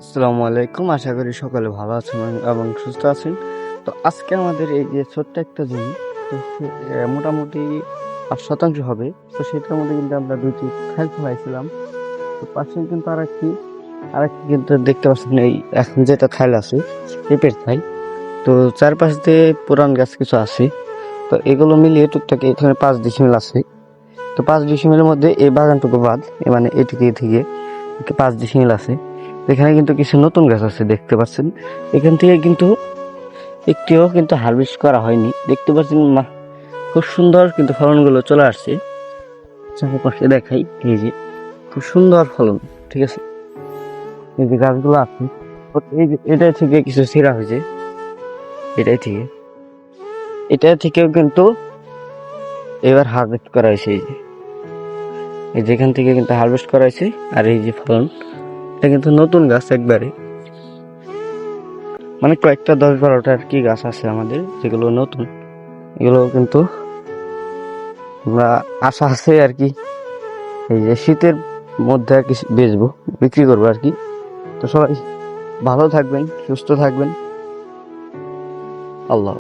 আসসালামু আলাইকুম। আশা করি সকলে ভালো আছেন এবং সুস্থ আছেন। তো আজকে আমাদের এই যে ছোট্ট একটা জমি, তো মোটামুটি 8 শতাংশ হবে। তো সেটার মধ্যে কিন্তু আমরা দুইটি খাল ফেলাইছিলাম। তো পাশে কিন্তু আরেকটি কিন্তু দেখতে পাচ্ছেন, এই এখন যেটা খাল আছে পেঁপের খাল। তো চারপাশ দিয়ে পুরান গাছ কিছু আছে। তো এগুলো মিলিয়ে টুকটাক এখানে 5 ডিসিমেল আছে। তো 5 ডিসিমেলের মধ্যে এই বাগানটুকু বাদ, মানে এটুকু থেকে 5 ডিসিমেল আছে। এখানে কিন্তু কিছু নতুন গাছ আছে দেখতে পাচ্ছেন। এখান থেকে কিন্তু একটিও কিন্তু হারভেস্ট করা হয়নি, দেখতে পাচ্ছেন। খুব সুন্দর কিন্তু ফলনগুলো চলে আসছে। চারপাশে দেখাই, এই যে খুব সুন্দর ফলন। ঠিক আছে, এই যে গাছগুলো আছে, এই যে এটা থেকে কিছু ছেঁড়া হয়েছে, এটাই থেকে এটা থেকেও কিন্তু এবার হারভেস্ট করা হয়েছে। এই যেখান থেকে কিন্তু হারভেস্ট করা হয়েছে। আর এই যে ফলন, এটা কিন্তু নতুন গাছ একবারে, মানে কয়েকটা 10-12টা আর কি গাছ আছে আমাদের যেগুলো নতুন। এগুলো কিন্তু আমরা আশা আছে আর কি, এই যে শীতের মধ্যে আর কি বেচবো, বিক্রি করবো আর কি। তো সবাই ভালো থাকবেন, সুস্থ থাকবেন। আল্লাহ।